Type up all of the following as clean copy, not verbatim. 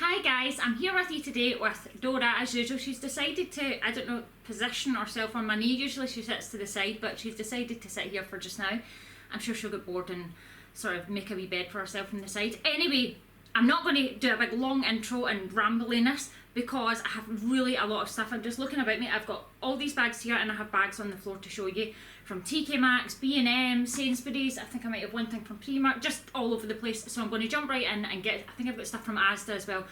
Hi guys, I'm here with you today with Dora. As usual, she's decided to, I don't know, position herself on my knee. Usually she sits to the side, but she's decided to sit here for just now. I'm sure she'll get bored and sort of make a wee bed for herself on the side. Anyway, I'm not going to do a big long intro and rambliness because I have really a lot of stuff. I'm just looking about me. I've got all these bags here and I have bags on the floor to show you from Maxx, B&M, Sainsbury's. I think I might have one thing from Primark, just all over the place. So I'm going to jump right in and get, I think I've got stuff from ASDA as well.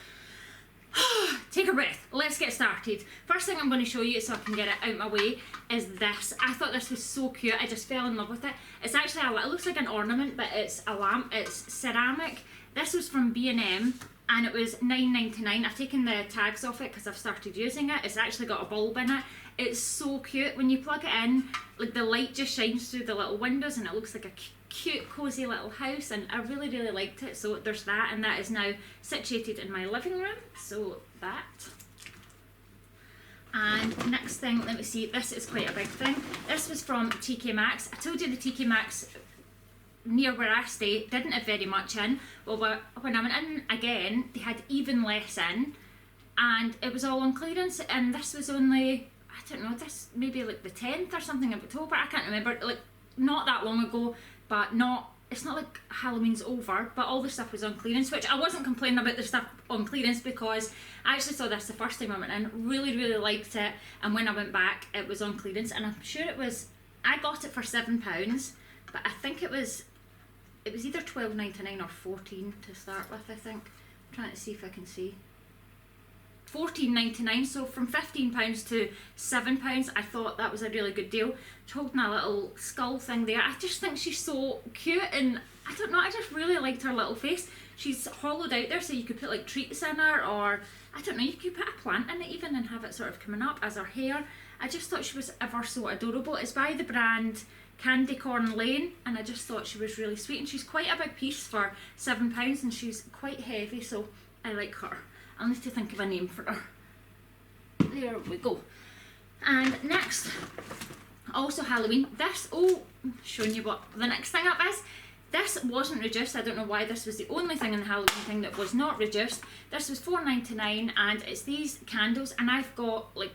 Take a breath, let's get started. First thing I'm going to show you so I can get it out my way is this. I thought this was so cute, I just fell in love with it. It's actually, it looks like an ornament, but it's a lamp, it's ceramic. This was from B&M and it was £9.99. I've taken the tags off it because I've started using it. It's actually got a bulb in it. It's so cute. When you plug it in, like the light just shines through the little windows and it looks like a cute cozy little house, and I really liked it. So there's that, and that is now situated in my living room, so that. And next thing, let me see, this is quite a big thing. This was from Maxx. I told you the Maxx near where I stay didn't have very much in. Well, when I went in again, they had even less in, and it was all on clearance, and this was only, I don't know, this maybe like the 10th or something of October, I can't remember, like not that long ago, but it's not like Halloween's over, but all the stuff was on clearance, which I wasn't complaining about the stuff on clearance because I actually saw this the first time I went in, really liked it, and when I went back it was on clearance, and I'm sure it was, I got it for £7, but I think it was either £12.99 or £14 to start with, I think. I'm trying to see if I can see. £14.99, so from £15 to £7, I thought that was a really good deal. She's holding a little skull thing there. I just think she's so cute, and I don't know, I just really liked her little face. She's hollowed out there so you could put like treats in her, or I don't know, you could put a plant in it even and have it sort of coming up as her hair. I just thought she was ever so adorable. It's by the brand Candy Corn Lane, and I just thought she was really sweet, and she's quite a big piece for £7, and she's quite heavy, so I like her. I'll need to think of a name for her. There we go. And next, also Halloween. This, I'm showing you what the next thing up is. This wasn't reduced. I don't know why this was the only thing in the Halloween thing that was not reduced. This was £4.99, and it's these candles, and I've got like,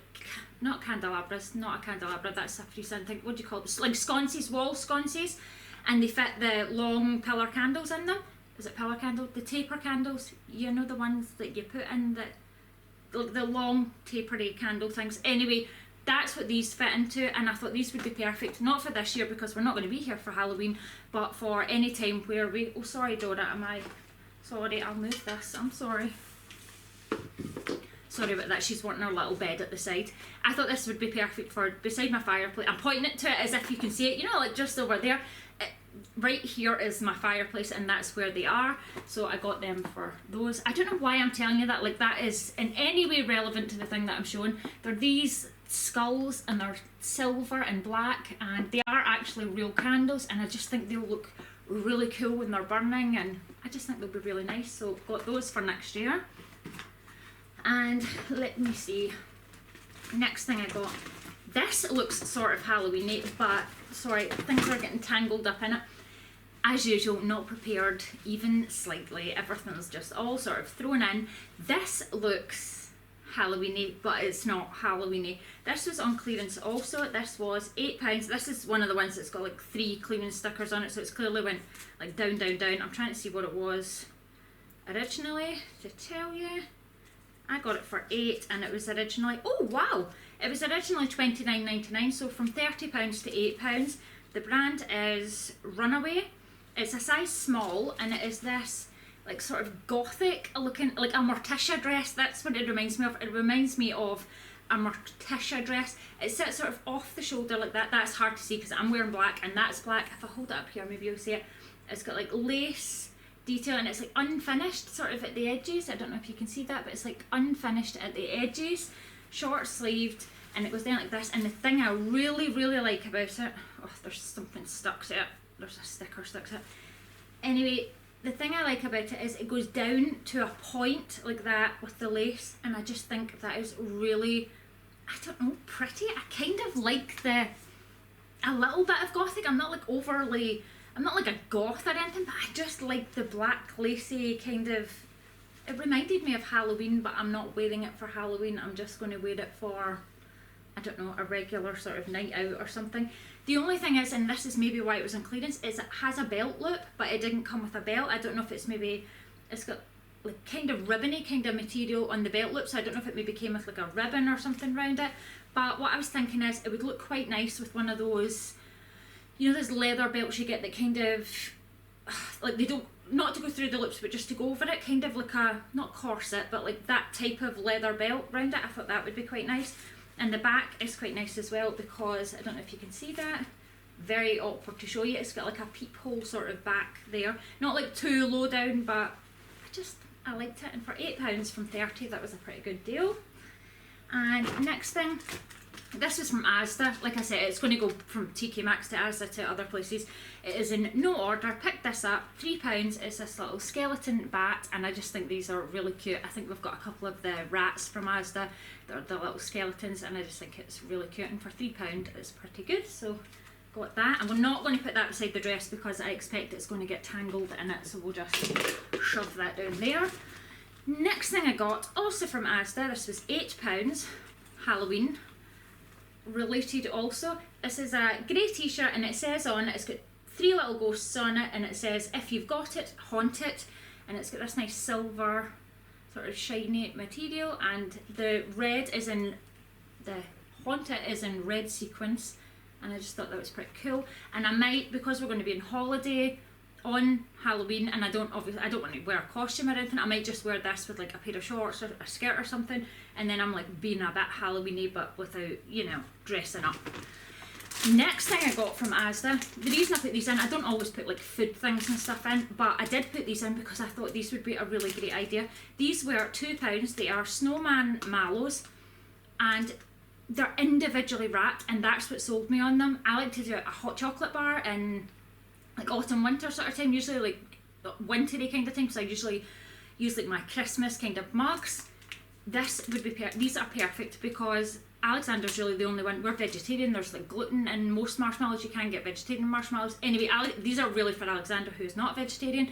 not candelabras, not a candelabra, that's a free thing. What do you call this? Like sconces, wall sconces, and they fit the long pillar candles in them. Is it pillar candle? The taper candles, you know, the ones that you put in the long tapery candle things. Anyway, that's what these fit into, and I thought these would be perfect, not for this year because we're not going to be here for Halloween, but for any time where we, oh sorry Dora, sorry, I'll move this, I'm sorry. Sorry about that, she's wanting her little bed at the side. I thought this would be perfect for beside my fireplace. I'm pointing it to it as if you can see it, you know, like just over there. Right here is my fireplace, and that's where they are, so I got them for those. I don't know why I'm telling you that, like that is in any way relevant to the thing that I'm showing. They're these skulls, and they're silver and black, and they are actually real candles, and I just think they'll look really cool when they're burning, and I just think they'll be really nice, so got those for next year. And let me see, next thing I got, this looks sort of Halloween-y, but sorry, things are getting tangled up in it. As usual, not prepared even slightly. Everything's just all sort of thrown in. This looks Halloween-y, but it's not Halloween-y. This was on clearance also. This was £8. This is one of the ones that's got like 3 cleaning stickers on it, so it's clearly went like down. I'm trying to see what it was originally to tell you. I got it for £8, and it was originally, oh wow, it was originally £29.99, so from £30 to £8. The brand is Runaway. It's a size small, and it is this like sort of gothic looking, like a Morticia dress. That's what it reminds me of. It reminds me of a Morticia dress. It sits sort of off the shoulder like that. That's hard to see because I'm wearing black, and that's black. If I hold it up here, maybe you'll see it. It's got like lace detail, and it's like unfinished sort of at the edges. I don't know if you can see that, but it's like unfinished at the edges, short sleeved, and it goes down like this. And the thing I really like about it, oh, there's something stuck to it, there's a sticker stuck to it. Anyway, the thing I like about it is it goes down to a point like that with the lace, and I just think that is really, I don't know, pretty. I kind of like a little bit of gothic. I'm not like overly, I'm not like a goth or anything, but I just like the black lacy kind of it reminded me of Halloween, but I'm not wearing it for Halloween. I'm just going to wear it for, I don't know, a regular sort of night out or something. The only thing is, and this is maybe why it was on clearance, is it has a belt loop, but it didn't come with a belt. I don't know if it's maybe, it's got like kind of ribbony kind of material on the belt loop, so I don't know if it maybe came with like a ribbon or something around it. But what I was thinking is, it would look quite nice with one of those, you know, those leather belts you get that kind of, like they don't, not to go through the loops, but just to go over it, kind of like a, not corset, but like that type of leather belt around it. I thought that would be quite nice. And the back is quite nice as well, because I don't know if you can see that, very awkward to show you, it's got like a peephole sort of back there, not like too low down, but I liked it. And for £8 from 30, that was a pretty good deal. And next thing, this was from ASDA. Like I said, it's going to go from TK Maxx to ASDA to other places. It is in no order. Picked this up, £3. It's this little skeleton bat, and I just think these are really cute. I think we've got a couple of the rats from ASDA. They're the little skeletons, and I just think it's really cute. And for £3, it's pretty good. So got that. And we're not going to put that beside the dress because I expect it's going to get tangled in it. So we'll just shove that down there. Next thing I got, also from ASDA. This was £8. Halloween related also. This is a grey t-shirt, and it says on it, it's got 3 little ghosts on it, and it says, if you've got it, haunt it. And it's got this nice silver sort of shiny material, and the red is in, the haunt it is in red sequins, and I just thought that was pretty cool. And I might, because we're going to be on holiday on Halloween, and I don't want to wear a costume or anything, I might just wear this with like a pair of shorts or a skirt or something, and then I'm like being a bit Halloweeny but without, you know, dressing up. Next thing I got from ASDA, the reason I put these in, I don't always put like food things and stuff in, but I did put these in because I thought these would be a really great idea. These were £2, they are snowman mallows, and they're individually wrapped, and that's what sold me on them. I like to do a hot chocolate bar in like autumn winter sort of time, usually like wintry kind of time, because I usually use like my Christmas kind of mugs. This would be these are perfect because Alexander's really the only one. We're vegetarian, there's like gluten in most marshmallows, you can get vegetarian marshmallows. Anyway, these are really for Alexander, who is not vegetarian.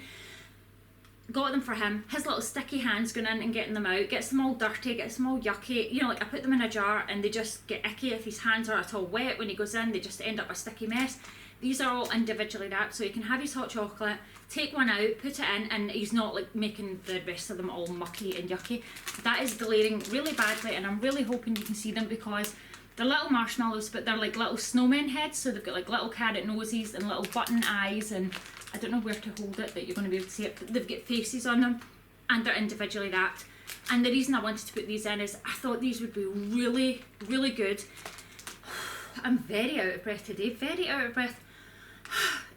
Got them for him. His little sticky hands going in and getting them out, gets them all dirty, gets them all yucky. You know, like I put them in a jar and they just get icky if his hands are at all wet. When he goes in, they just end up a sticky mess. These are all individually wrapped, so you can have his hot chocolate, take one out, put it in, and he's not like making the rest of them all mucky and yucky. That is glaring really badly, and I'm really hoping you can see them because they're little marshmallows, but they're like little snowman heads, so they've got like little carrot noses and little button eyes, and I don't know where to hold it that you're going to be able to see it, but they've got faces on them, and they're individually wrapped. And the reason I wanted to put these in is I thought these would be really, really good. I'm very out of breath today, very out of breath.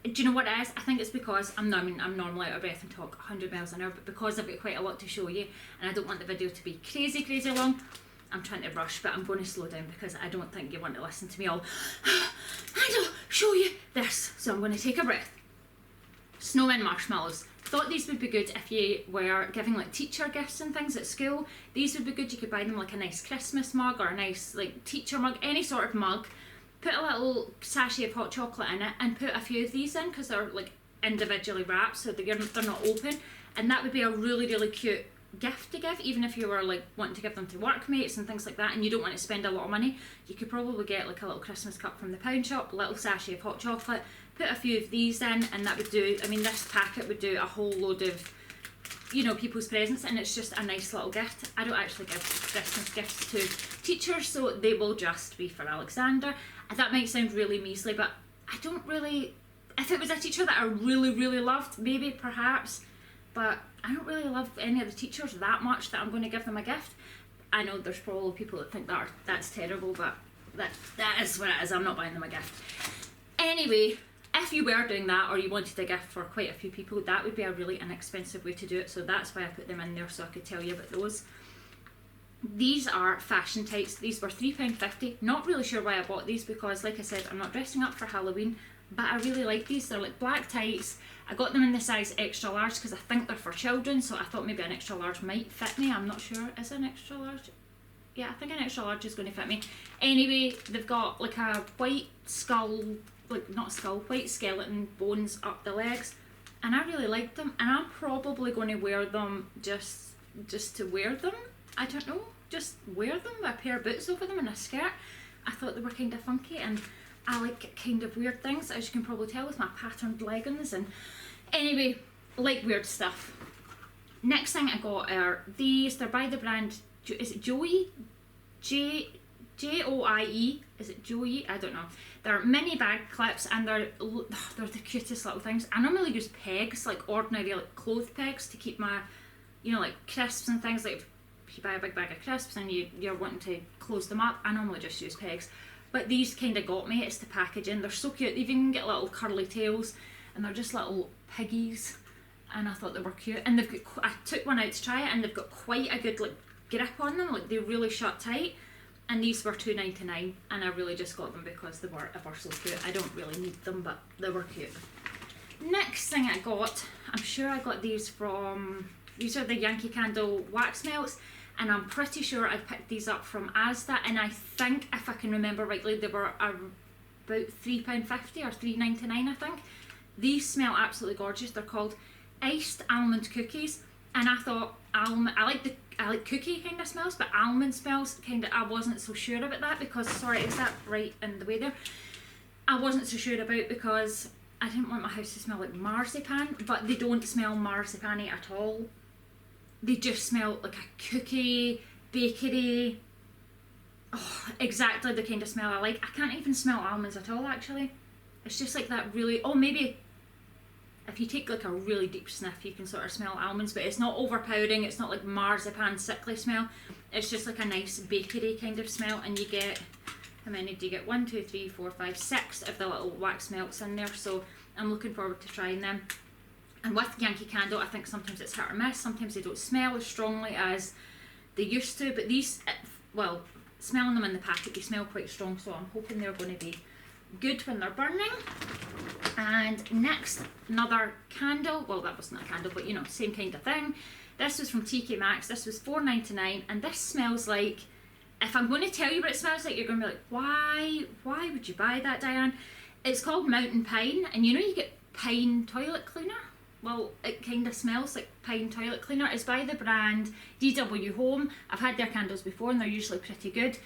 Do you know what it is? I think it's because I'm normally out of breath and talk 100 miles an hour, but because I've got quite a lot to show you and I don't want the video to be crazy long, I'm trying to rush, but I'm going to slow down because I don't think you want to listen to me all I'll show you this. So I'm going to take a breath. Snowman marshmallows. Thought these would be good if you were giving like teacher gifts and things at school. These would be good. You could buy them like a nice Christmas mug or a nice like teacher mug, any sort of mug. Put a little sachet of hot chocolate in it and put a few of these in because they're like individually wrapped, so they're not open, and that would be a really, really cute gift to give, even if you were like wanting to give them to workmates and things like that and you don't want to spend a lot of money. You could probably get like a little Christmas cup from the pound shop, a little sachet of hot chocolate, put a few of these in, and that would do, I mean, this packet would do a whole load of, you know, people's presents, and it's just a nice little gift. I don't actually give Christmas gifts to teachers, so they will just be for Alexander. And that might sound really measly, but I don't really, if it was a teacher that I really, really loved, maybe, perhaps, but I don't really love any of the teachers that much that I'm going to give them a gift. I know there's probably people that think that's terrible, but that is what it is. I'm not buying them a gift. Anyway, if you were doing that or you wanted a gift for quite a few people, that would be a really inexpensive way to do it, so that's why I put them in there, so I could tell you about those. These are fashion tights. These were £3.50. Not really sure why I bought these because, like I said, I'm not dressing up for Halloween, but I really like these. They're like black tights. I got them in the size extra large because I think they're for children, so I thought maybe an extra large might fit me. I'm not sure. Is it an extra large? Yeah, I think an extra large is going to fit me. Anyway, they've got like a white skull, like not skull, white skeleton bones up the legs, and I really like them, and I'm probably going to wear them just just to wear them. I don't know, just wear them with a pair of boots over them and a skirt. I thought they were kind of funky, and I like kind of weird things, as you can probably tell with my patterned leggings. And anyway, like weird stuff. Next thing I got are these. They're by the brand, is it Joey? Joie? Is it Joey? I don't know. They're mini bag clips, and they're the cutest little things. I normally use pegs, like ordinary like clothes pegs, to keep my, you know, like crisps and things. Like if you buy a big bag of crisps and you're wanting to close them up, I normally just use pegs. But these kind of got me. It's the packaging. They're so cute. They even get little curly tails, and they're just little piggies. And I thought they were cute. And they've got, I took one out to try it, and they've got quite a good like grip on them. Like they really shut tight. And these were $2.99, and I really just got them because they were ever so cute. I don't really need them, but they were cute. Next thing I got, I'm sure I got these from, these are the Yankee Candle wax melts, and I'm pretty sure I picked these up from ASDA, and I think, if I can remember rightly, they were about £3.50 or $3.99, I think. These smell absolutely gorgeous. They're called Iced Almond Cookies, and I thought I like cookie kind of smells, but almond smells kind of, I wasn't so sure about that because, sorry, is that right in the way there? I wasn't so sure about because I didn't want my house to smell like marzipan, but they don't smell marzipan-y at all. They just smell like a cookie, bakery. Oh, exactly the kind of smell I like. I can't even smell almonds at all, actually. It's just like that really, oh, maybe if you take like a really deep sniff, you can sort of smell almonds, but it's not overpowering. It's not like marzipan sickly smell. It's just like a nice bakery kind of smell, and you get, how many do you get? 1, 2, 3, 4, 5, 6 of the little wax melts in there, so I'm looking forward to trying them. And with Yankee Candle, I think sometimes it's hit or miss. Sometimes they don't smell as strongly as they used to, but these, well, smelling them in the packet, they smell quite strong, so I'm hoping they're going to be good when they're burning. And next, another candle. Well, that wasn't a candle, but you know, same kind of thing. This was from Maxx. This was $4.99, and this smells like, if I'm going to tell you what it smells like, you're going to be like, why would you buy that, Diane? It's called Mountain Pine, and you know you get pine toilet cleaner? Well, it kind of smells like pine toilet cleaner. It's by the brand DW Home. I've had their candles before, and they're usually pretty good.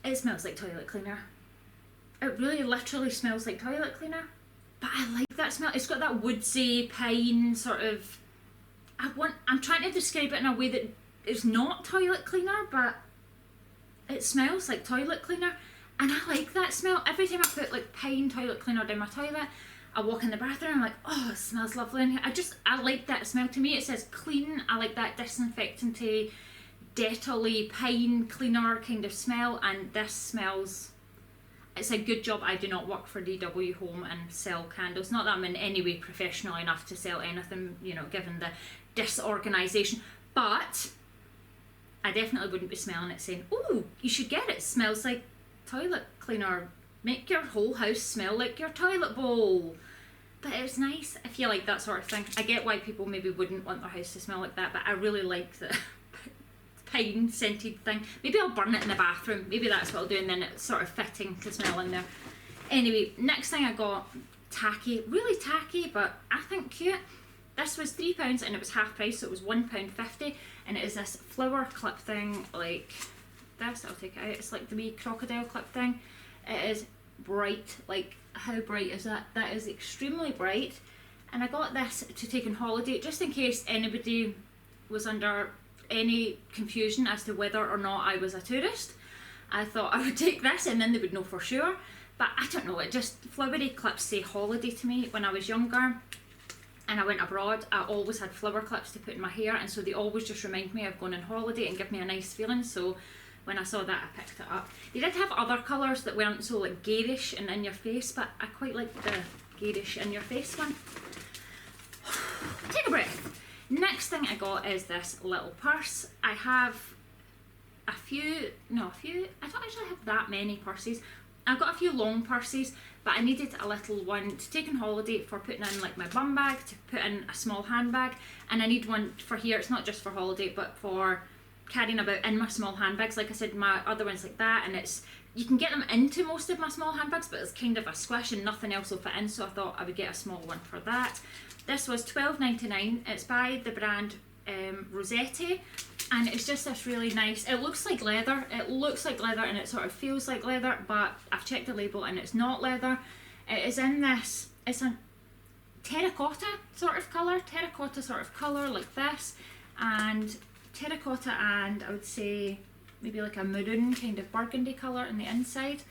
It smells like toilet cleaner. It really literally smells like toilet cleaner, but I like that smell. It's got that woodsy pine sort of, I'm trying to describe it in a way that is not toilet cleaner, but it smells like toilet cleaner, and I like that smell. Every time I put like pine toilet cleaner down my toilet, I walk in the bathroom, I'm like, oh, it smells lovely in here. I like that smell. To me it says clean. I like that disinfectant-y, Dettol-y pine cleaner kind of smell, and this smells, it's a good job I do not work for DW Home and sell candles. Not that I'm in any way professional enough to sell anything, you know, given the disorganisation, but I definitely wouldn't be smelling it saying, oh, you should get it, it smells like toilet cleaner, make your whole house smell like your toilet bowl. But it's nice if you like that sort of thing. I get why people maybe wouldn't want their house to smell like that, but I really like the pine scented thing. Maybe I'll burn it in the bathroom. Maybe that's what I'll do, and then it's sort of fitting to smell in there. Anyway, next thing I got, tacky. Really tacky, but I think cute. This was £3 and it was half price, so it was £1.50, and it is this flower clip thing, like this. I'll take it out. It's like the wee crocodile clip thing. It is bright. Like, how bright is that? That is extremely bright. And I got this to take on holiday, just in case anybody was under any confusion as to whether or not I was a tourist. I thought I would take this and then they would know for sure. But I don't know, it just, flowery clips say holiday to me. When I was younger and I went abroad, I always had flower clips to put in my hair, and so they always just remind me of going on holiday and give me a nice feeling. So when I saw that, I picked it up. They did have other colours that weren't so like garish and in your face, but I quite like the garish in your face one. Take a breath. Next thing I got is this little purse. I have I don't actually have that many purses. I've got a few long purses, but I needed a little one to take on holiday for putting in like my bum bag, to put in a small handbag, and I need one for here. It's not just for holiday, but for carrying about in my small handbags. Like I said, my other one's like that, and you can get them into most of my small handbags, but it's kind of a squish and nothing else will fit in, so I thought I would get a small one for that. This was $12.99. It's by the brand Rossetti, and it's just this really nice, it looks like leather and it sort of feels like leather, but I've checked the label and it's not leather. It is in this, it's a terracotta sort of colour like this, and terracotta, and I would say maybe like a maroon kind of burgundy colour on the inside,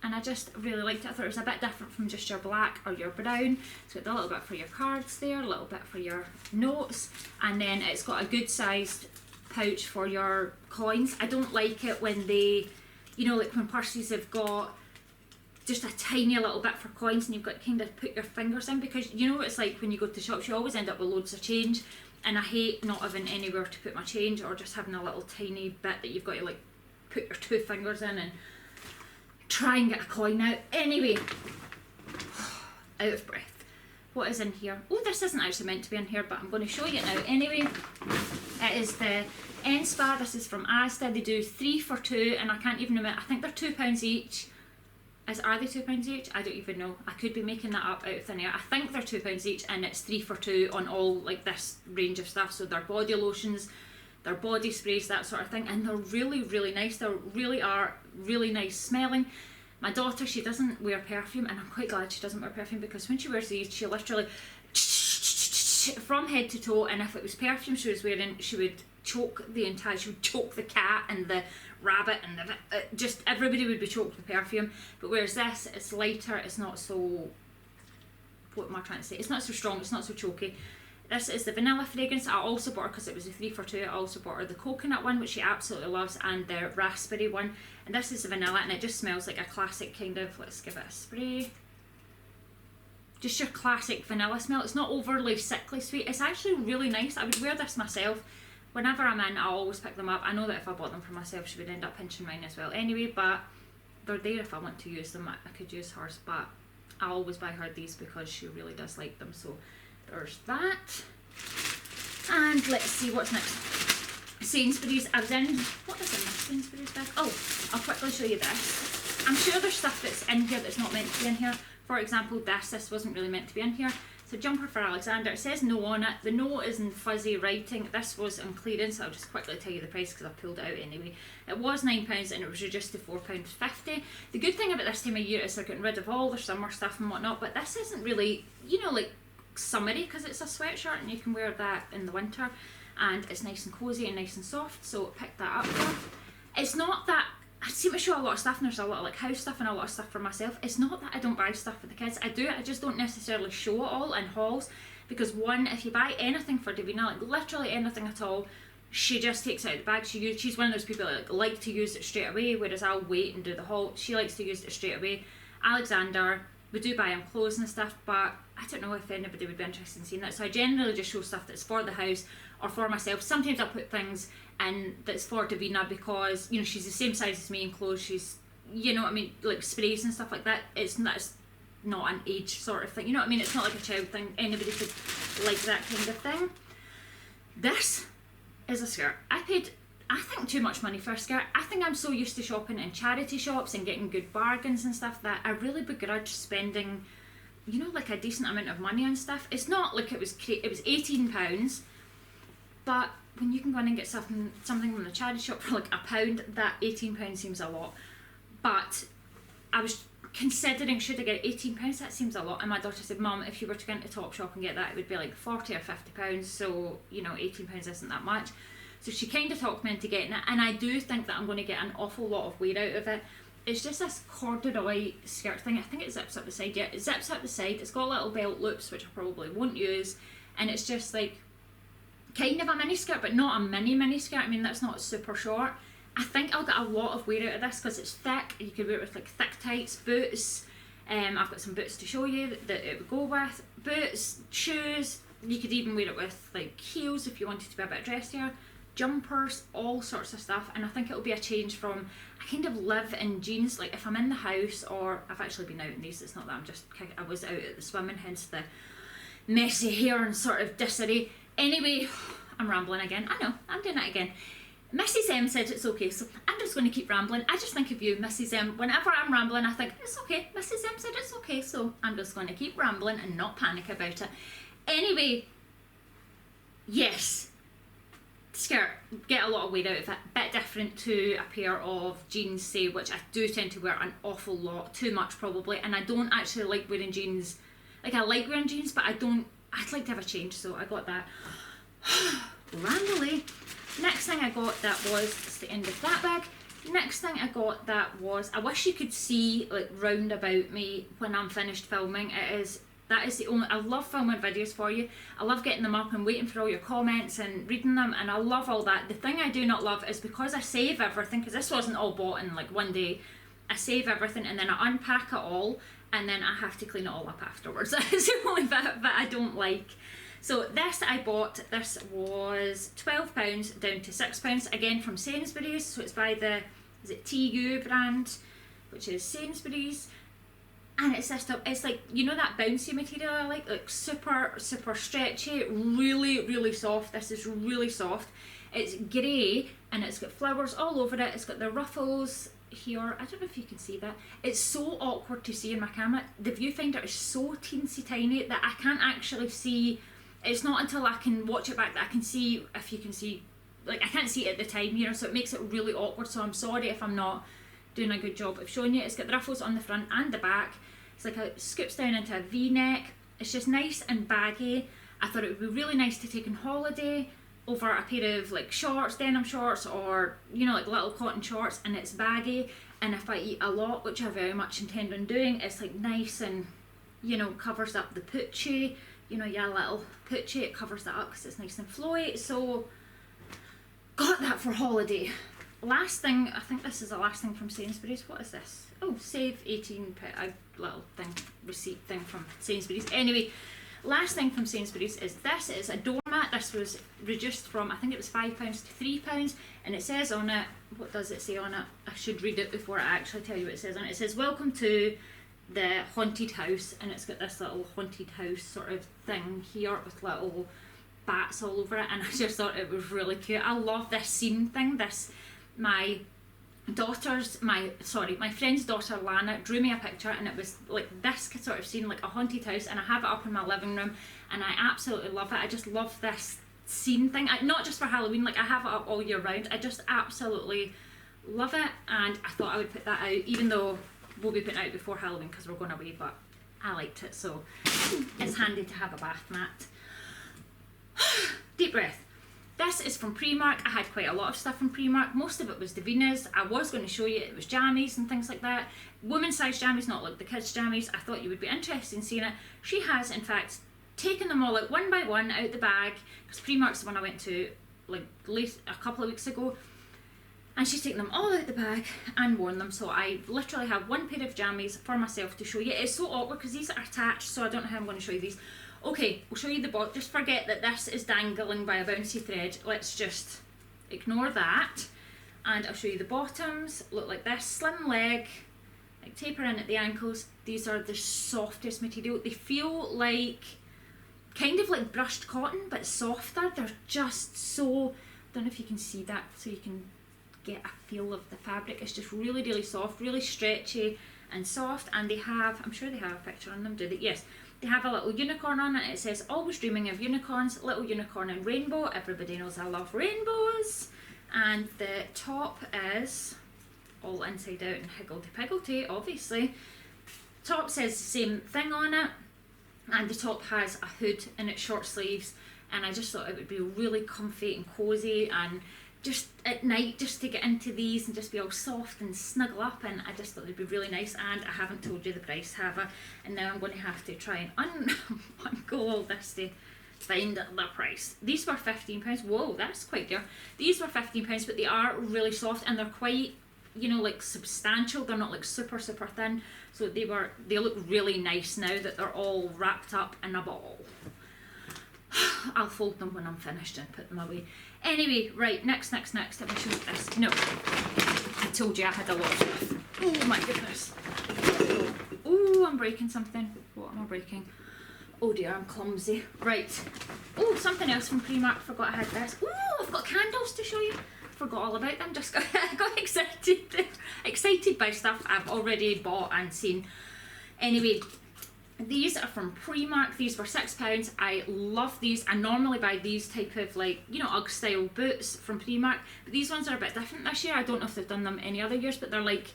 and I just really liked it. I thought it was a bit different from just your black or your brown. It's got a little bit for your cards there, a little bit for your notes, and then it's got a good sized pouch for your coins. I don't like it when they, you know, like when purses have got just a tiny little bit for coins and you've got to kind of put your fingers in, because you know what it's like when you go to shops, you always end up with loads of change, and I hate not having anywhere to put my change, or just having a little tiny bit that you've got to like put your 2 fingers in and try and get a coin out. Anyway, out of breath. What is in here? Oh, this isn't actually meant to be in here, but I'm going to show you now anyway. It is the Spa. This is from ASDA. They do 3 for 2, and I can't even remember. I think they're £2 each. Are they £2 each? I don't even know. I could be making that up out of thin air. I think they're £2 each, and it's 3 for 2 on all like this range of stuff. So they're body lotions, they're body sprays, that sort of thing, and they're really, really nice. They really are really nice smelling. My daughter, she doesn't wear perfume, and I'm quite glad she doesn't wear perfume, because when she wears these, she literally from head to toe, and if it was perfume she was wearing, she would choke the cat and the rabbit and just everybody would be choked with perfume. But whereas this, it's lighter, it's not so, what am I trying to say, it's not so strong, it's not so choky. This is the vanilla fragrance. I also bought her, because it was a 3 for 2, I also bought her the coconut one, which she absolutely loves, and the raspberry one. And this is the vanilla, and it just smells like a classic kind of, let's give it a spray, just your classic vanilla smell. It's not overly sickly sweet, it's actually really nice. I would wear this myself. Whenever I'm in, I always pick them up. I know that if I bought them for myself, she would end up pinching mine as well anyway, but they're there if I want to use them. I could use hers, but I always buy her these because she really does like them. So there's that. And let's see what's next. Sainsbury's. I was in, what is in this Sainsbury's bag? Oh, I'll quickly show you this. I'm sure there's stuff that's in here that's not meant to be in here. For example, this wasn't really meant to be in here. It's a jumper for Alexander. It says no on it. The no is in fuzzy writing. This was on clearance. I'll just quickly tell you the price because I pulled it out anyway. It was £9 and it was reduced to £4.50. The good thing about this time of year is they're getting rid of all their summer stuff and whatnot, but this isn't really, you know, like summery, because it's a sweatshirt and you can wear that in the winter, and it's nice and cosy and nice and soft, so pick that up there. It's not that I seem to show a lot of stuff, and there's a lot of like house stuff and a lot of stuff for myself. It's not that I don't buy stuff for the kids. I do, I just don't necessarily show it all in hauls, because one, if you buy anything for Davina, like literally anything at all, she just takes it out of the bag. She's one of those people that like to use it straight away, whereas I'll wait and do the haul. She likes to use it straight away. Alexander, we do buy him clothes and stuff, but I don't know if anybody would be interested in seeing that. So I generally just show stuff that's for the house or for myself. Sometimes I'll put things in that's for Davina because, you know, she's the same size as me in clothes. She's, you know what I mean, like sprays and stuff like that. It's not an age sort of thing. You know what I mean? It's not like a child thing. Anybody could like that kind of thing. This is a skirt. I paid, I think, too much money for a skirt. I think I'm so used to shopping in charity shops and getting good bargains and stuff that I really begrudge spending, you know, like a decent amount of money on stuff. It's not like it was £18, but when you can go in and get something from the charity shop for like £1, that £18 seems a lot. But I was considering, should I get £18? That seems a lot. And my daughter said, Mum, if you were to go into Topshop and get that, it would be like £40 or £50. So, you know, £18 isn't that much. So she kind of talked me into getting it, and I do think that I'm going to get an awful lot of wear out of it. It's just this corduroy skirt thing. I think it zips up the side. Yeah, it zips up the side. It's got little belt loops, which I probably won't use, and it's just like kind of a mini skirt, but not a mini skirt. I mean, that's not super short. I think I'll get a lot of wear out of this because it's thick. You could wear it with like thick tights, boots. I've got some boots to show you that it would go with. Boots, shoes. You could even wear it with like heels if you wanted to be a bit dressier. Jumpers, all sorts of stuff, and I think it'll be a change from, I kind of live in jeans, like if I'm in the house, or I've actually been out in these, it's not that I was out at the swimming, hence the messy hair and sort of disarray. Anyway, I'm rambling again, I know, I'm doing it again. Mrs M said it's okay, so I'm just going to keep rambling. I just think of you, Mrs M. Whenever I'm rambling, I think, it's okay. Mrs M said it's okay, so I'm just going to keep rambling and not panic about it. Anyway, yes, skirt, get a lot of wear out of it. Bit different to a pair of jeans, say, which I do tend to wear an awful lot, too much probably, and I don't actually like wearing jeans. Like, I like wearing jeans, but I'd like to have a change, so I got that. Rambly. Next thing I got that was, it's the end of that bag. Next thing I got that was, I wish you could see like round about me when I'm finished filming. That is the only, I love filming videos for you. I love getting them up and waiting for all your comments and reading them, and I love all that. The thing I do not love is because I save everything, because this wasn't all bought in like one day. I save everything and then I unpack it all and then I have to clean it all up afterwards. That is the only bit that I don't like. So this I bought, this was £12 down to £6, again from Sainsbury's, so it's by the, is it TU brand, which is Sainsbury's, and it's this stuff, it's like, you know that bouncy material I like super stretchy, really soft. This is really soft. It's grey and it's got flowers all over it, it's got the ruffles here, I don't know if you can see that. It's so awkward to see in my camera, the viewfinder is so teensy tiny that I can't actually see. It's not until I can watch it back that I can see, if you can see, like I can't see it at the time, you know, so it makes it really awkward, so I'm sorry if I'm not doing a good job of showing you. It's got the ruffles on the front and the back, it's like it scoops down into a V-neck, it's just nice and baggy. I thought it would be really nice to take on holiday over a pair of like shorts, denim shorts, or you know, like little cotton shorts, and it's baggy, and if I eat a lot, which I very much intend on doing, it's like nice and, you know, covers up the poochie. You know, yeah, little poochie, it covers that up because it's nice and flowy, so got that for holiday. Last thing, I think this is the last thing from Sainsbury's. What is this? Oh, save 18, a little thing, receipt thing from Sainsbury's. Anyway, last thing from Sainsbury's is this. It's a doormat. This was reduced from, I think it was £5 to £3, and it says on it, what does it say on it? I should read it before I actually tell you what it says on it. It says, welcome to the haunted house, and it's got this little haunted house sort of thing here with little bats all over it, and I just thought it was really cute. I love this scene thing. This, my friend's daughter Lana drew me a picture, and it was like this sort of scene, like a haunted house, and I have it up in my living room, and I absolutely love it. I just love this scene thing, not just for Halloween, like I have it up all year round. I just absolutely love it, and I thought I would put that out, even though we'll be putting it out before Halloween because we're going away, but I liked it, so it's handy to have a bath mat. Deep breath. This is from Primark. I had quite a lot of stuff from Primark. Most of it was Davina's. I was going to show you, it was jammies and things like that. Women's size jammies, not like the kids' jammies. I thought you would be interested in seeing it. She has, in fact, taken them all out one by one out the bag, because Primark's the one I went to like a couple of weeks ago. And she's taken them all out the bag and worn them. So I literally have one pair of jammies for myself to show you. It's so awkward because these are attached, so I don't know how I'm going to show you these. Okay, we'll show you the bottom. Just forget that this is dangling by a bouncy thread. Let's just ignore that. And I'll show you the bottoms. Look like this. Slim leg, like taper in at the ankles. These are the softest material. They feel like, kind of like brushed cotton, but softer. They're just so, I don't know if you can see that, so you can get a feel of the fabric. It's just really soft, really stretchy and soft, and they have, I'm sure they have a picture on them, do they? Yes, they have a little unicorn on it. It says, always dreaming of unicorns, little unicorn and rainbow. Everybody knows I love rainbows. And the top is all inside out and higgledy-piggledy, obviously. Top says the same thing on it, and the top has a hood in its short sleeves, and I just thought it would be really comfy and cosy, and just at night, just to get into these and just be all soft and snuggle up, and I just thought they'd be really nice. And I haven't told you the price, have I? And now I'm going to have to try and go all this to find the price. These were £15. Whoa, that's quite dear. These were £15, but they are really soft, and they're quite, you know, like substantial. They're not like super thin, so they look really nice now that they're all wrapped up in a ball. I'll fold them when I'm finished and put them away. Anyway, right, next, let me show you this. No, I told you I had a lot of stuff. Oh my goodness. Oh, I'm breaking something. What am I breaking? Oh dear, I'm clumsy. Right. Oh, something else from Primark. Forgot I had this. Oh, I've got candles to show you. forgot all about them, just got excited by stuff I've already bought and seen. Anyway, these are from Primark. These were £6. I love these. I normally buy these type of, like, you know, UGG style boots from Primark, but these ones are a bit different this year. I don't know if they've done them any other years, but they're like,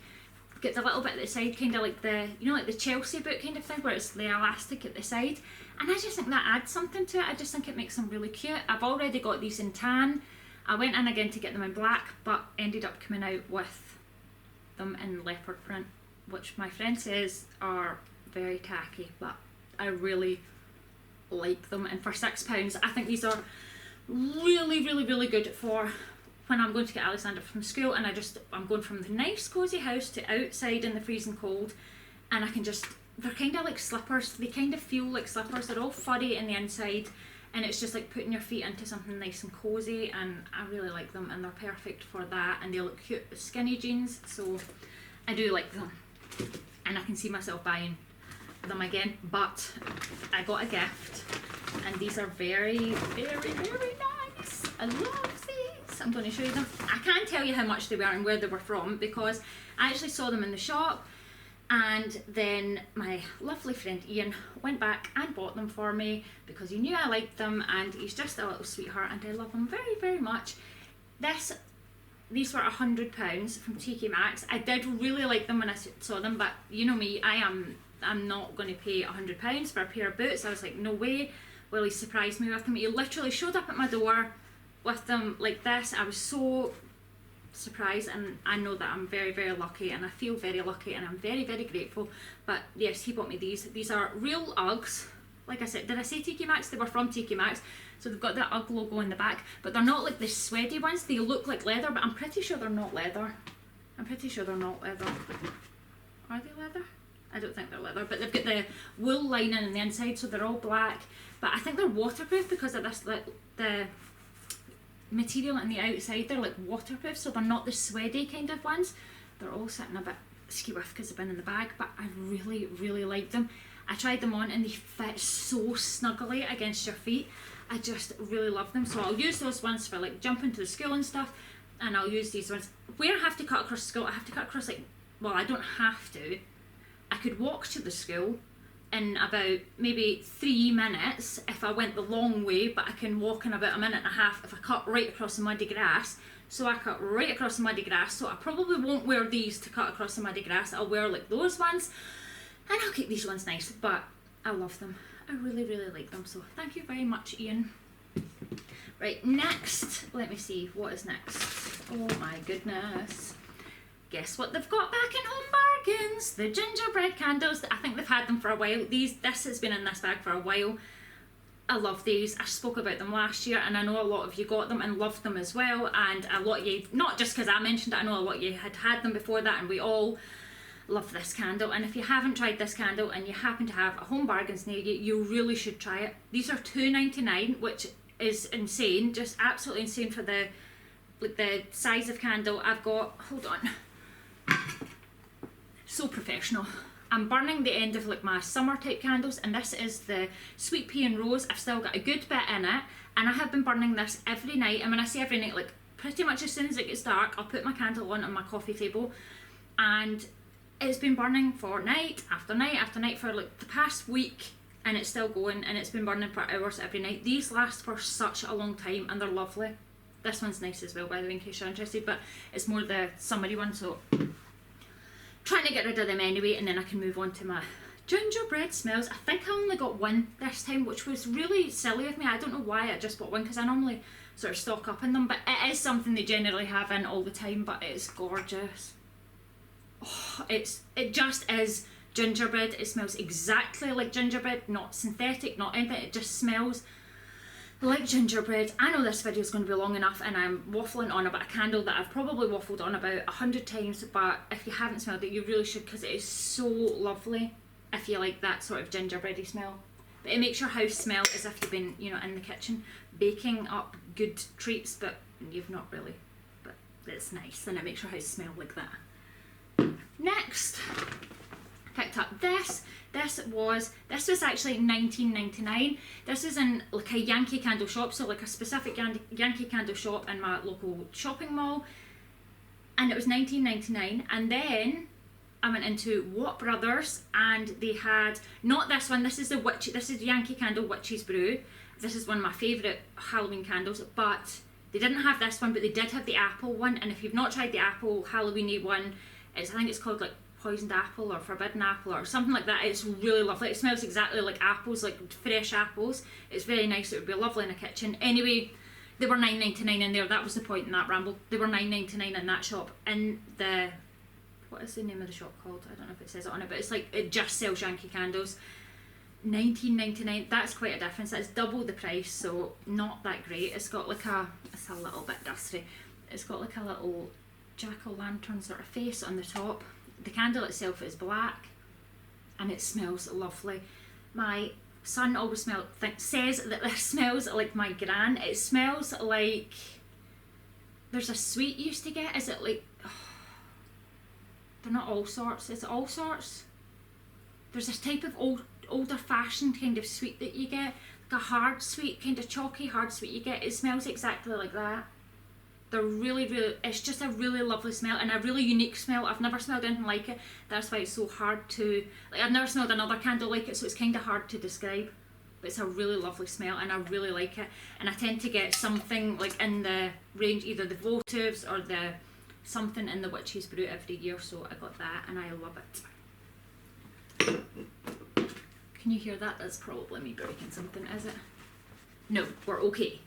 get the little bit at the side, kind of like the, you know, like the Chelsea boot kind of thing, where it's the elastic at the side, and I just think that adds something to it. I just think it makes them really cute. I've already got these in tan. I went in again to get them in black, but ended up coming out with them in leopard print, which my friend says are very tacky, but I really like them. And for £6, I think these are really good for when I'm going to get Alexander from school, and I'm going from the nice cozy house to outside in the freezing cold, and I can just, they're kind of like slippers. They kind of feel like slippers. They're all furry in the inside, and it's just like putting your feet into something nice and cozy, and I really like them, and they're perfect for that, and they look cute with skinny jeans, so I do like them, and I can see myself buying them again. But I got a gift, and these are very nice. I love these. I'm going to show you them. I can't tell you how much they were and where they were from, because I actually saw them in the shop, and then my lovely friend Ian went back and bought them for me because he knew I liked them, and he's just a little sweetheart, and I love him very much. These were £100 from Maxx. I did really like them when I saw them, but you know me, I'm not going to pay £100 for a pair of boots. I was like, no way. Well, he surprised me with them. He literally showed up at my door with them like this. I was so surprised, and I know that I'm very lucky, and I feel very lucky, and I'm very grateful. But yes, he bought me these. These are real Uggs. Like I said, did I say Maxx? They were from Maxx. So they've got the UGG logo in the back, but they're not like the sweaty ones. They look like leather, but I'm pretty sure they're not leather. Are they leather? I don't think they're leather, but they've got the wool lining on the inside, so they're all black. But I think they're waterproof because of this, like, the material on the outside. They're like waterproof, so they're not the sweaty kind of ones. They're all sitting a bit skew-whiff because they've been in the bag, but I really like them. I tried them on, and they fit so snugly against your feet. I just really love them. So I'll use those ones for like jumping to the school and stuff, and I'll use these ones. Where I have to cut across school, I have to cut across, like, well, I don't have to. I could walk to the school in about maybe 3 minutes if I went the long way, but I can walk in about a minute and a half if I cut right across the muddy grass. So I cut right across the muddy grass, so I probably won't wear these to cut across the muddy grass. I'll wear like those ones, and I'll keep these ones nice, but I love them. I really like them, so thank you very much, Ian. Right, next, let me see, what is next? Oh my goodness. Guess what they've got back in Home Bargains? The gingerbread candles. I think they've had them for a while. This has been in this bag for a while. I love these. I spoke about them last year, and I know a lot of you got them and loved them as well, and a lot of you, not just because I mentioned it, I know a lot of you had them before that, and we all love this candle. And if you haven't tried this candle and you happen to have a Home Bargains near you, you really should try it. These are £2.99, which is insane, just absolutely insane for the size of candle. I've got, hold on, so professional. I'm burning the end of like my summer type candles, and this is the Sweet Pea and Rose. I've still got a good bit in it, and I have been burning this every night. And when I say every night, like pretty much as soon as it gets dark, I'll put my candle on my coffee table, and it's been burning for night after night for like the past week, and it's still going, and it's been burning for hours every night. These last for such a long time, and they're lovely. This one's nice as well, by the way, in case you're interested, but it's more the summery one, so trying to get rid of them anyway, and then I can move on to my gingerbread smells. I think I only got one this time, which was really silly of me. I don't know why I just bought one, because I normally sort of stock up in them, but it is something they generally have in all the time, but it's gorgeous. Oh, it just is gingerbread. It smells exactly like gingerbread, not synthetic, not anything. It just smells like gingerbread. I know this video is going to be long enough, and I'm waffling on about a candle that I've probably waffled on about 100 times, but if you haven't smelled it, you really should, because it is so lovely if you like that sort of gingerbready smell. But it makes your house smell as if you've been, you know, in the kitchen baking up good treats, but you've not really. But it's nice, and it makes your house smell like that. Next, picked up this. This was actually $19.99. This is in like a Yankee Candle shop, so like a specific Yankee Candle shop in my local shopping mall, and it was $19.99. And then I went into Watt Brothers, and they had, not this one, this is Yankee Candle Witch's Brew. This is one of my favourite Halloween candles, but they didn't have this one, but they did have the apple one. And if you've not tried the apple Halloweeny one, I think it's called like Poisoned Apple or Forbidden Apple or something like that. It's really lovely. It smells exactly like apples, like fresh apples. It's very nice. It would be lovely in a kitchen. Anyway, they were $9.99 in there. That was the point in that ramble. They were $9.99 in that shop. In the, what is the name of the shop called? I don't know if it says it on it, but it's like, it just sells Yankee candles. $19.99, that's quite a difference. That's double the price, so not that great. It's got like it's a little bit dusty. It's got like a little jack-o'-lantern sort of face on the top. The candle itself is black, and it smells lovely. My son always says that this smells like my gran. It smells like, there's a sweet you used to get, is it like, they're not All Sorts, is it All Sorts? There's this type of older fashioned kind of sweet that you get, like a hard sweet, kind of chalky hard sweet you get. It smells exactly like that. They're really, it's just a really lovely smell and a really unique smell. I've never smelled anything like it. That's why it's so hard to, like, I've never smelled another candle like it, so it's kind of hard to describe. But it's a really lovely smell, and I really like it. And I tend to get something like in the range, either the votives or the something in the Witch's Brew every year, so I got that and I love it. Can you hear that? That's probably me breaking something, is it? No, we're okay.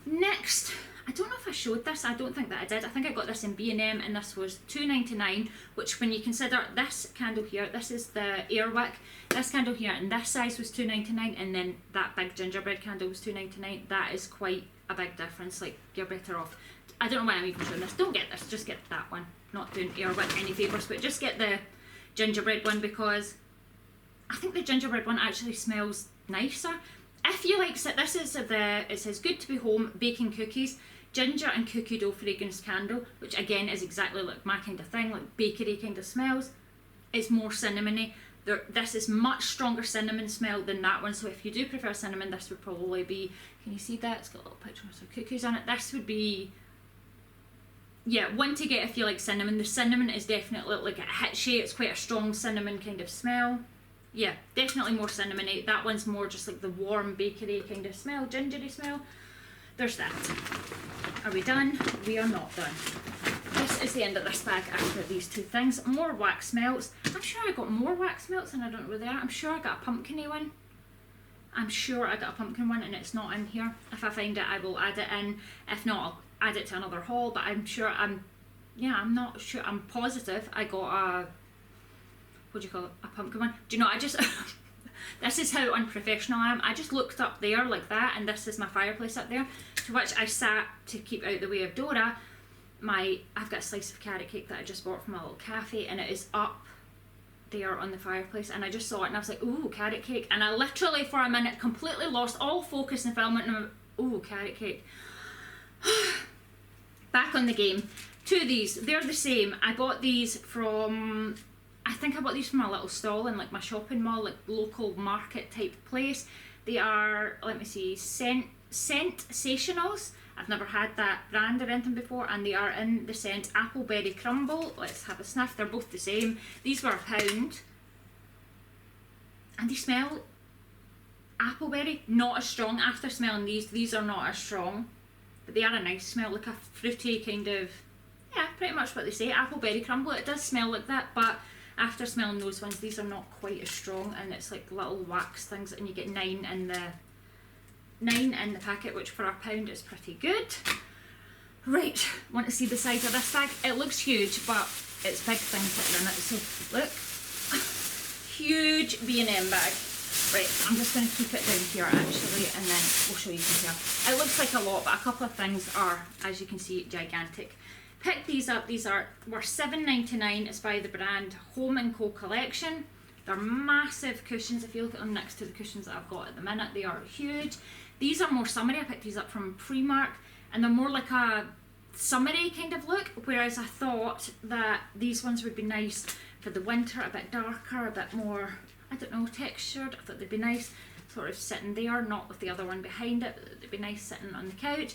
Next, I don't know if I showed this. I don't think that I did. I think I got this in B&M, and this was $2.99, which when you consider this candle here, this is the Airwick, this candle here in this size was $2.99, and then that big gingerbread candle was $2.99. That is quite a big difference. Like, you're better off. I don't know why I'm even showing this. Don't get this, just get that one. Not doing Airwick any favours, but just get the gingerbread one, because I think the gingerbread one actually smells nicer. If you like, so this is it says good to be home baking cookies, ginger and cookie dough fragrance candle, which again is exactly like my kind of thing, like bakery kind of smells. It's more cinnamony. This is much stronger cinnamon smell than that one, so if you do prefer cinnamon, this would probably be, can you see that? It's got little pictures of cookies on it. This would be, yeah, one to get if you like cinnamon. The cinnamon is definitely like, it hits you. It's quite a strong cinnamon kind of smell. Yeah, definitely more cinnamony. That one's more just like the warm bakery kind of smell, gingery smell. There's that. Are we done? We are not done. This is the end of this bag after these two things. More wax melts. I'm sure I got more wax melts and I don't know where they are. I'm sure I got a pumpkin-y one. I'm sure I got a pumpkin one and it's not in here. If I find it, I will add it in. If not, I'll add it to another haul, but I'm sure, I'm not sure, I'm positive I got a, what do you call it, a pumpkin one. Do you know, I just, this is how unprofessional I am. I just looked up there like that, and this is my fireplace up there, to which I sat to keep out the way of Dora. I've got a slice of carrot cake that I just bought from a little cafe, and it is up there on the fireplace, and I just saw it and I was like, ooh, carrot cake, and I literally for a minute completely lost all focus in filming, and I went, ooh, carrot cake. Back on the game. Two of these, they're the same. I bought these from, I think I bought these from a little stall in like my shopping mall, like local market type place. They are, let me see, Sensationals. I've never had that brand or anything before, and they are in the scent Appleberry Crumble. Let's have a sniff. They're both the same. These were £1, and they smell appleberry. Not as strong. After smelling these are not as strong, but they are a nice smell, like a fruity kind of, yeah, pretty much what they say, Appleberry Crumble. It does smell like that, but after smelling those ones, these are not quite as strong, and it's like little wax things, and you get 9 in the packet, which for £1 is pretty good. Right, want to see the size of this bag? It looks huge, but it's big things that are in it. So look, huge B&M bag. Right, I'm just going to keep it down here actually, and then we'll show you from here. It looks like a lot, but a couple of things are, as you can see, gigantic. Picked these up. These were $7.99. It's by the brand Home & Co Collection. They're massive cushions. If you look at them next to the cushions that I've got at the minute, they are huge. These are more summery. I picked these up from Primark, and they're more like a summery kind of look, whereas I thought that these ones would be nice for the winter, a bit darker, a bit more I don't know, textured. I thought they'd be nice sort of sitting there, not with the other one behind it, but they'd be nice sitting on the couch.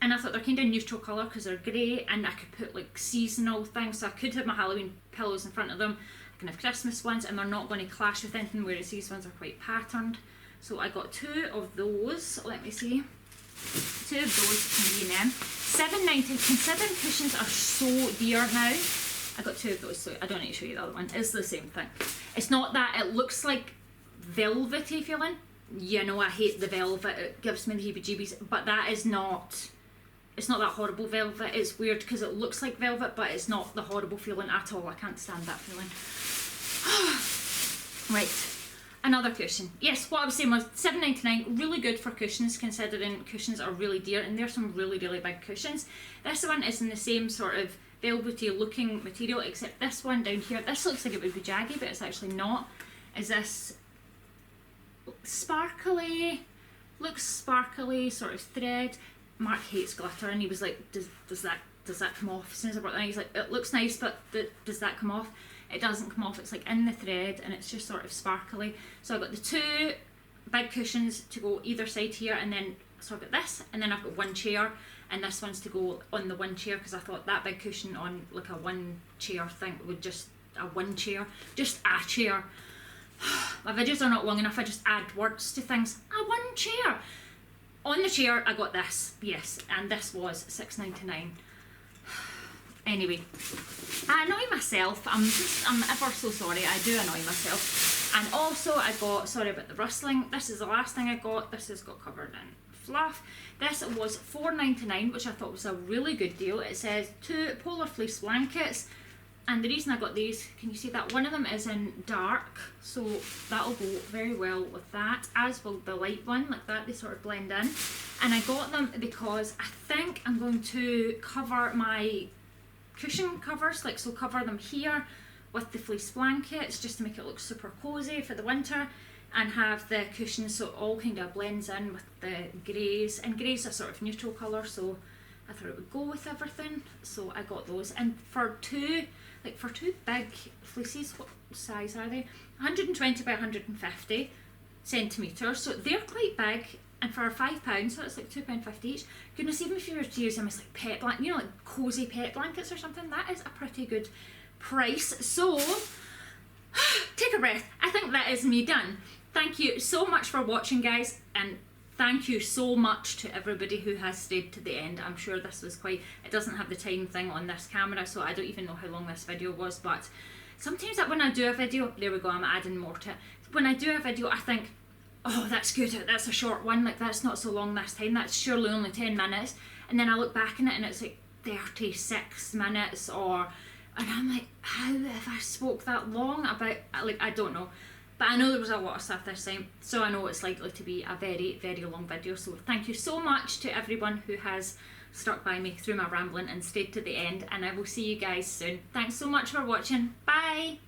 And I thought they're kind of neutral colour because they're grey, and I could put like seasonal things, so I could have my Halloween pillows in front of them. I can have Christmas ones, and they're not going to clash with anything, whereas these ones are quite patterned. So I got 2 of those. Let me see. 2 of those from B&M. $7.90. Considering cushions are so dear now, I got 2 of those, so I don't need to show you the other one. It's the same thing. It's not that it looks like velvety feeling. You know, I hate the velvet. It gives me the heebie-jeebies, but that is not... It's not that horrible velvet. It's weird because it looks like velvet, but it's not the horrible feeling at all. I can't stand that feeling. Right, another cushion. Yes, what I was saying was $7.99, really good for cushions, considering cushions are really dear, and there's some really, really big cushions. This one is in the same sort of velvety looking material, except this one down here, this looks like it would be jaggy, but it's actually not. Is this sparkly, looks sparkly, sort of thread. Mark hates glitter, and he was like, does that come off? As soon as I brought that, he's like, it looks nice, but does that come off? It doesn't come off. It's like in the thread, and it's just sort of sparkly. So I've got the 2 big cushions to go either side here, and then so I've got this, and then I've got 1 chair, and this one's to go on the 1 chair, because I thought that big cushion on like a 1 chair thing would just a 1 chair, just a chair. My videos are not long enough. I just add words to things. A 1 chair. On the chair, I got this, yes, and this was $6.99. Anyway, I annoy myself. I'm ever so sorry. I do annoy myself. And also, I got, sorry about the rustling. This is the last thing I got. This has got covered in fluff. This was $4.99, which I thought was a really good deal. It says 2 polar fleece blankets. And the reason I got these, can you see that? One of them is in dark, so that'll go very well with that, as will the light one, like that, they sort of blend in. And I got them because I think I'm going to cover my cushion covers, like so cover them here with the fleece blankets, just to make it look super cozy for the winter, and have the cushions so it all kind of blends in with the greys. And grey's a sort of neutral colour, so I thought it would go with everything, so I got those. And for 2 big fleeces, what size are they? 120 by 150 centimetres, so they're quite big, and for £5, so it's like £2.50 each. Goodness, even if you were to use them as like pet blankets, you know, like cosy pet blankets or something, that is a pretty good price. So, take a breath. I think that is me done. Thank you so much for watching, guys, and thank you so much to everybody who has stayed to the end. I'm sure this was quite... It doesn't have the time thing on this camera, so I don't even know how long this video was, but sometimes when I do a video... There we go, I'm adding more to it. When I do a video, I think, oh, that's good, that's a short one, like that's not so long this time, that's surely only 10 minutes. And then I look back on it and it's like 36 minutes, or... And I'm like, how have I spoke that long about... Like, I don't know. But I know there was a lot of stuff this time, so I know it's likely to be a very, very long video. So thank you so much to everyone who has stuck by me through my rambling and stayed to the end, and I will see you guys soon. Thanks so much for watching. Bye!